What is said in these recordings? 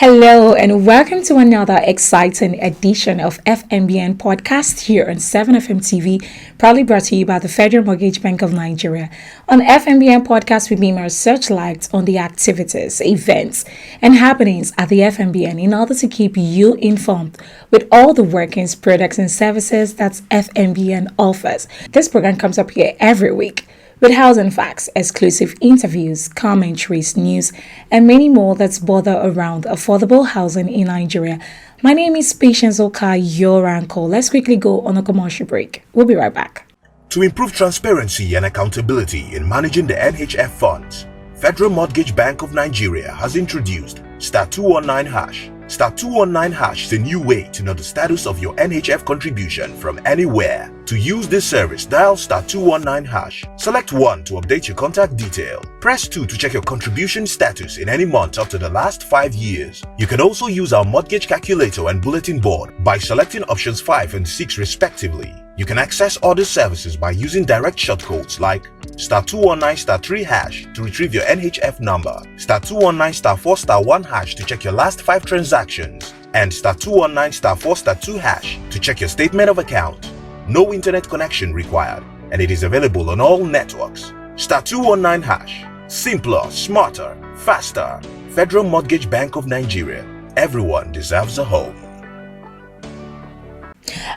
Hello and welcome to another exciting edition of FMBN podcast here on 7FM TV, proudly brought to you by the Federal Mortgage Bank of Nigeria. On FMBN podcast, we beam our searchlights on the activities, events, and happenings at the FMBN in order to keep you informed with all the workings, products, and services that FMBN offers. This program comes up here every week with housing facts, exclusive interviews, commentaries, news, and many more that's bother around affordable housing in Nigeria. My name is Patience Oka, your uncle. Let's quickly go on a commercial break. We'll be right back. To improve transparency and accountability in managing the NHF funds, Federal Mortgage Bank of Nigeria has introduced *219#. *219# is a new way to know the status of your NHF contribution from anywhere. To use this service, dial *219#. Select 1 to update your contact detail. Press 2 to check your contribution status in any month up to the last 5 years. You can also use our mortgage calculator and bulletin board by selecting options 5 and 6 respectively. You can access other services by using direct shortcodes like *219*3# to retrieve your NHF number, *219*4*1# to check your last 5 transactions, and *219*4*2# to check your statement of account. No internet connection required, and it is available on all networks. *219#. Simpler, smarter, faster. Federal Mortgage Bank of Nigeria. Everyone deserves a home.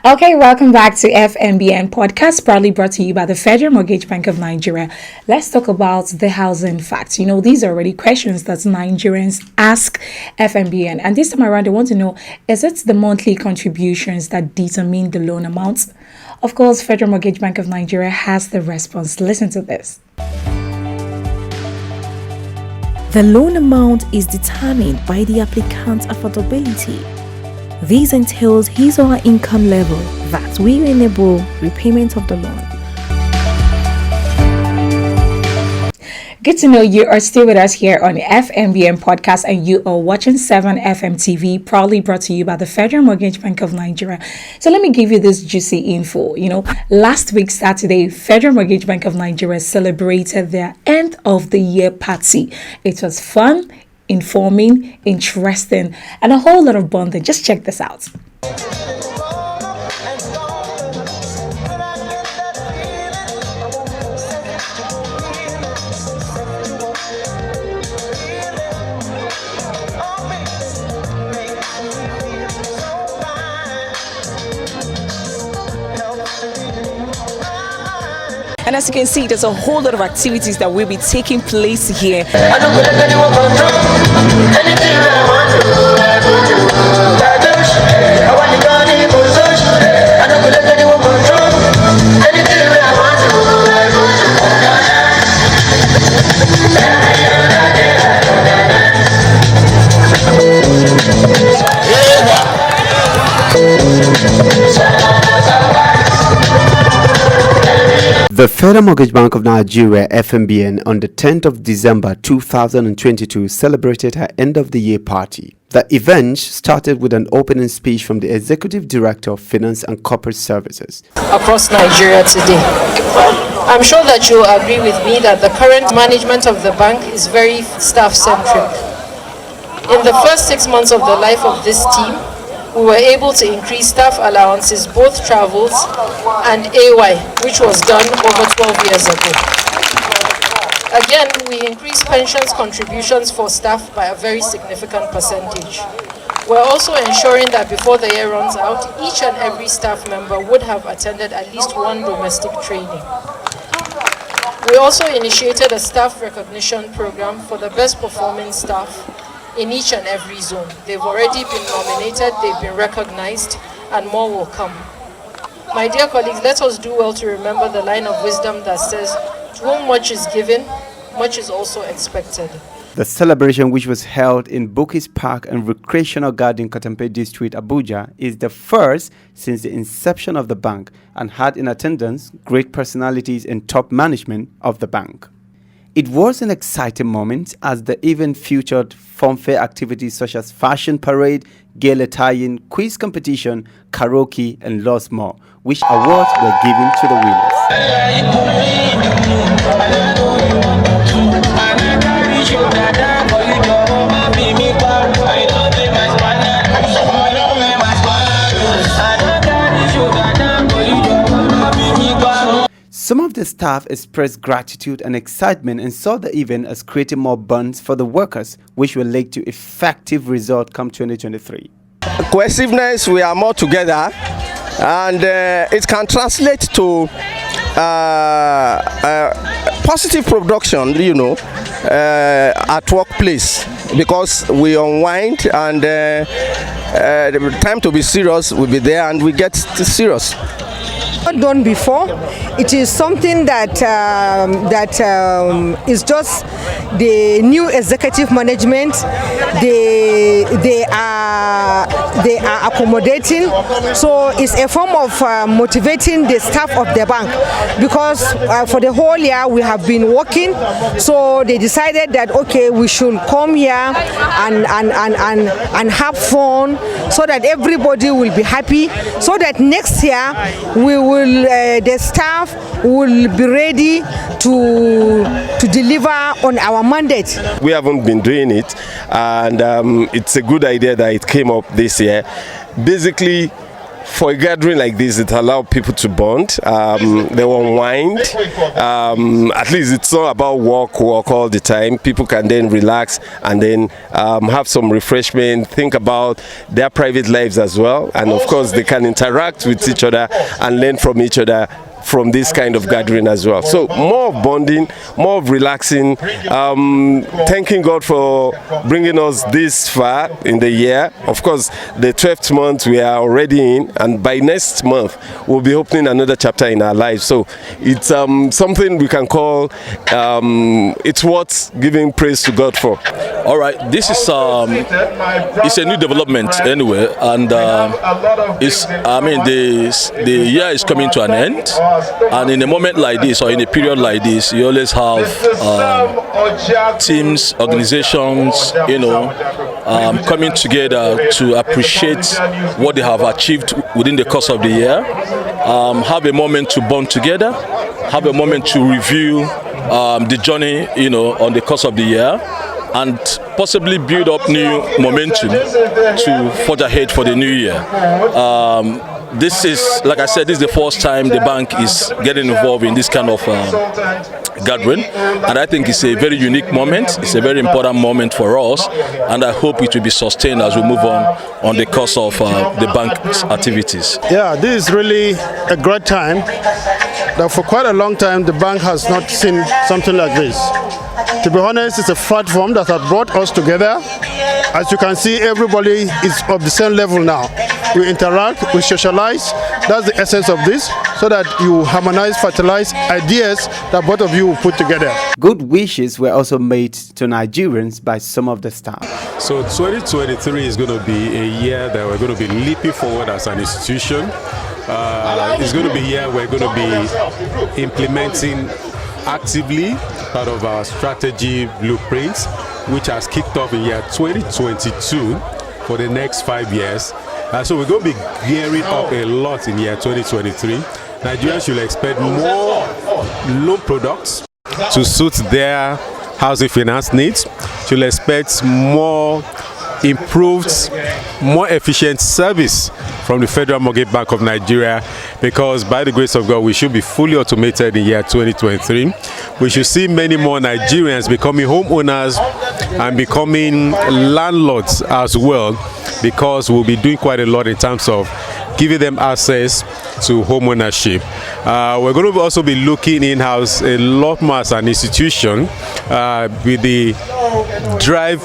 Okay, welcome back to FMBN podcast, proudly brought to you by the Federal Mortgage Bank of Nigeria. Let's talk about the housing facts. These are already questions that Nigerians ask FMBN. And this time around, they want to know, is it the monthly contributions that determine the loan amounts? Of course, Federal Mortgage Bank of Nigeria has the response. Listen to this. The loan amount is determined by the applicant's affordability. This entails his or her income level that will enable repayment of the loan. Good to know you are still with us here on FMBN podcast and you are watching 7FM TV, proudly brought to you by the Federal Mortgage Bank of Nigeria. So let me give you this juicy info. Last week, Saturday, Federal Mortgage Bank of Nigeria celebrated their end of the year party. It was fun, informing, interesting, and a whole lot of bonding. Just check this out. And as you can see, there's a whole lot of activities that will be taking place here. The Federal Mortgage Bank of Nigeria, FMBN, on the 10th of December 2022 celebrated her end-of-the-year party. The event started with an opening speech from the Executive Director of Finance and Corporate Services. Across Nigeria today. I'm sure that you'll agree with me that the current management of the bank is very staff-centric. In the first 6 months of the life of this team, we were able to increase staff allowances, both travels and AY, which was done over 12 years ago. Again, we increased pensions contributions for staff by a very significant percentage. We're also ensuring that before the year runs out, each and every staff member would have attended at least one domestic training. We also initiated a staff recognition program for the best performing staff in each and every zone. They've already been nominated, they've been recognized, and more will come. My dear colleagues, let us do well to remember the line of wisdom that says, to whom much is given, much is also expected. The celebration, which was held in Bukis Park and Recreational Garden, Katampe District, Abuja, is the first since the inception of the bank and had in attendance great personalities and top management of the bank. It was an exciting moment as the event featured fun-fair activities such as fashion parade, gala tie-in, quiz competition, karaoke, and lots more, which awards were given to the winners. staff expressed gratitude and excitement and saw the event as creating more bonds for the workers, which will lead to effective results come 2023. Cohesiveness, we are more together, and it can translate to positive production, at workplace, because we unwind, and the time to be serious will be there, and we get serious. Not done before. It is something that is just the new executive management. They are accommodating. So it's a form of motivating the staff of the bank, because for the whole year we have been working. So they decided that okay, we should come here and have fun, so that everybody will be happy. So that next year the staff will be ready to deliver on our mandate. We haven't been doing it, and it's a good idea that it came up this year. Basically, for a gathering like this, it allows people to bond. They will unwind. At least it's not about work all the time. People can then relax and then have some refreshment, think about their private lives as well. And of course, they can interact with each other and learn from each other from this kind of gathering as well. So more of bonding, more of relaxing, thanking God for bringing us this far in the year. Of course, the 12th month we are already in, and by next month we'll be opening another chapter in our lives. So it's something we can call, it's worth giving praise to God for. All right, this is it's a new development anyway, and the year is coming to an end. And in a moment like this, or in a period like this, you always have teams, organizations, coming together to appreciate what they have achieved within the course of the year. Have a moment to bond together, have a moment to review the journey, on the course of the year, and possibly build up new momentum to forge ahead for the new year. This is, like I said, this is the first time the bank is getting involved in this kind of gathering, and I think it's a very unique moment. It's a very important moment for us, and I hope it will be sustained as we move on the course of the bank's activities. Yeah, this is really a great time. That for quite a long time the bank has not seen something like this. To be honest, it's a platform that has brought us together. As you can see, everybody is of the same level now. We interact, we socialize. That's the essence of this, so that you harmonize, fertilize ideas that both of you will put together. Good wishes were also made to Nigerians by some of the staff. So 2023 is going to be a year that we're going to be leaping forward as an institution. It's going to be a year we're going to be implementing actively part of our strategy blueprints, which has kicked off in year 2022 for the next 5 years. So we're going to be gearing up a lot in year 2023. Nigerians should expect more loan products to suit their housing finance needs. Should expect more improved, more efficient service from the Federal Mortgage Bank of Nigeria, because by the grace of God we should be fully automated in year 2023. We should see many more Nigerians becoming homeowners and becoming landlords as well, because we'll be doing quite a lot in terms of giving them access to home ownership. We're going to also be looking in-house a lot more as an institution with the drive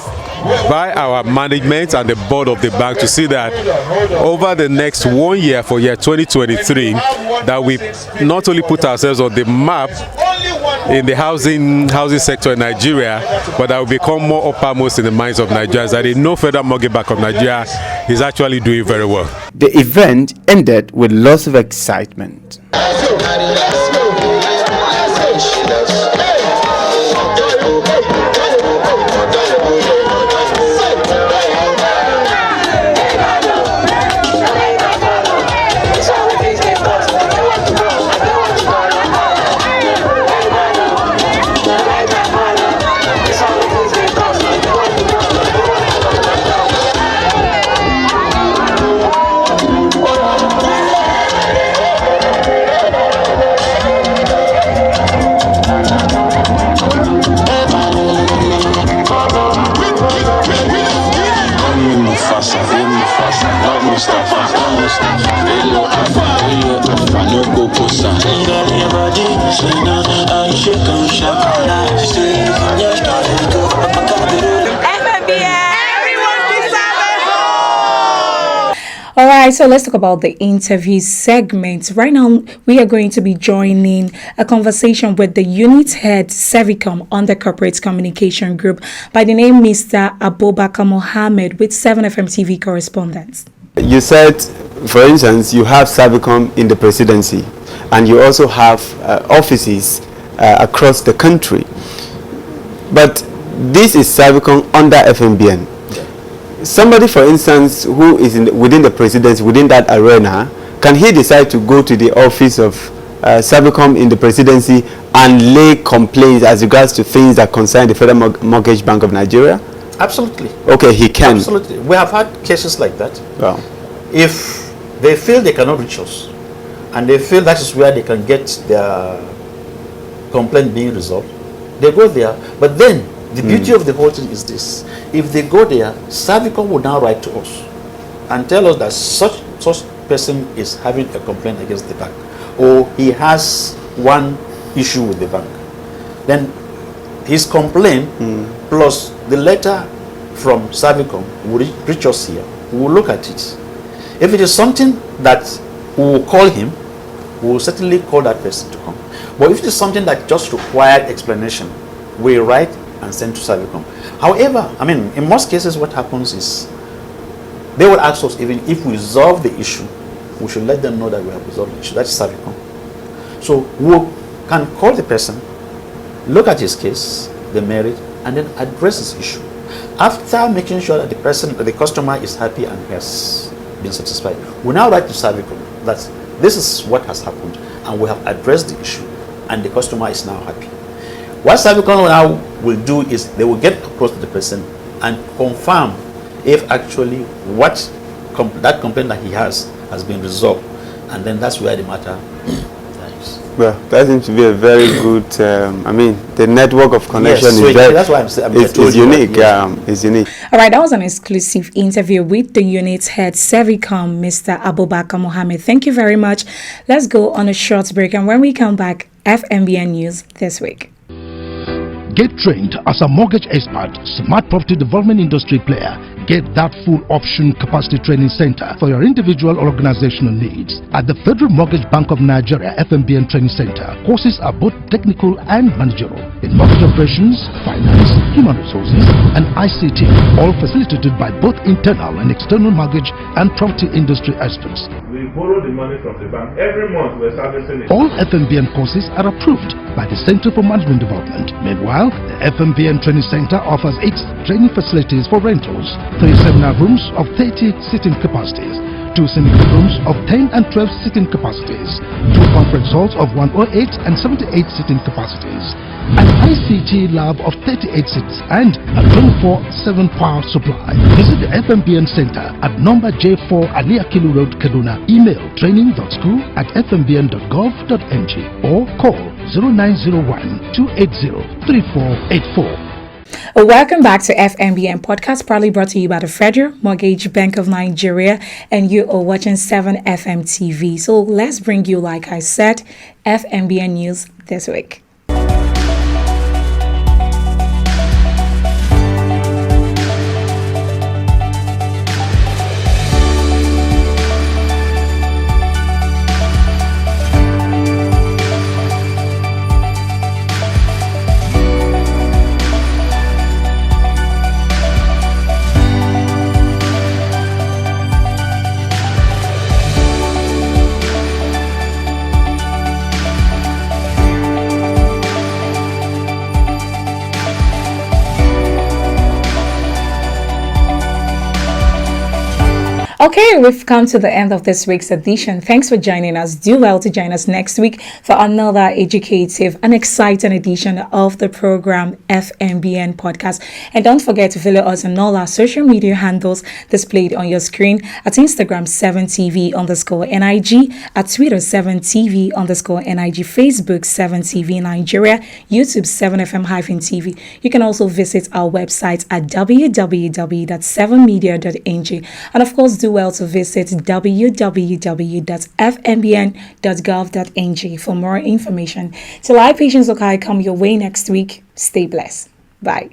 by our management and the board of the bank to see that over the next 1 year, for year 2023, that we not only put ourselves on the map in the housing sector in Nigeria, but that will become more uppermost in the minds of Nigerians, that they know Federal Mortgage Bank of Nigeria is actually doing very well. The event ended with lots of excitement. All right, so let's talk about the interview segment. Right now, we are going to be joining a conversation with the unit head Servicom on the corporate communication group by the name Mr. Abubakar Mohammed with 7FM TV correspondent. You said, for instance, you have Servicom in the presidency and you also have offices across the country. But this is Servicom under FMBN. Somebody, for instance, who is within the presidency, within that arena, can he decide to go to the office of Servicom in the presidency and lay complaints as regards to things that concern the Federal Mortgage Bank of Nigeria? Absolutely. Okay, he can. Absolutely. We have had cases like that. Wow. If they feel they cannot reach us, and they feel that is where they can get their complaint being resolved, they go there. But then, the beauty of the whole thing is this. If they go there, Servicom will now write to us and tell us that such person is having a complaint against the bank, or he has one issue with the bank. Then his complaint plus the letter from Servicom will reach us here. We will look at it. If it is something that we will call him, we will certainly call that person to come. But if it is something that just required explanation, we write and send to Servicom. However, I mean, in most cases, what happens is they will ask us, even if we resolve the issue, we should let them know that we have resolved the issue. That's Servicom. So we can call the person, look at his case, the merit, and then address his issue. After making sure that the customer is happy and has been satisfied, we now write to Servicom that this is what has happened, and we have addressed the issue, and the customer is now happy. What Servicom now will do is they will get across to the person and confirm if actually that complaint that he has been resolved, and then that's where the matter lies. Well, that seems to be a very good. I mean, the network of connection yes, so is very. That's why I'm saying it's unique. It's unique. All right, that was an exclusive interview with the unit head Servicom, Mr. Abubakar Mohammed. Thank you very much. Let's go on a short break, and when we come back, FMBN News this week. Get trained as a mortgage expert, smart property development industry player. Get that full option capacity training center for your individual or organizational needs. At the Federal Mortgage Bank of Nigeria FMBN Training Center, courses are both technical and managerial in mortgage operations, finance, human resources, and ICT, all facilitated by both internal and external mortgage and property industry experts. We borrow the money from the bank. Every month we're servicing it. All FMBN courses are approved by the Center for Management Development. Meanwhile, the FMBN Training Center offers 8 training facilities for rentals, 3 seminar rooms of 30 seating capacities, 2 seminar rooms of 10 and 12 seating capacities, 2 conference halls of 108 and 78 seating capacities, an ICT lab of 38 seats, and a 24/7 power supply. Visit the FMBN Center at number J4 Ali Akilu Road, Kaduna. Email training.school@fmbn.gov.ng or call 0901 280 3484. Welcome back to FMBN Podcast, proudly brought to you by the Federal Mortgage Bank of Nigeria, and you are watching 7FM TV. So let's bring you, like I said, FMBN News this week. Okay, we've come to the end of this week's edition. Thanks for joining us. Do well to join us next week for another educative and exciting edition of the program FMBN Podcast. And don't forget to follow us on all our social media handles displayed on your screen at Instagram 7TV_NIG, at Twitter 7TV_NIG, Facebook 7TV Nigeria, YouTube 7FM-TV. You can also visit our website at www.7media.ng. And of course, do well to visit www.fmbn.gov.ng for more information. Till I, Patience Okai, come your way next week, stay blessed. Bye.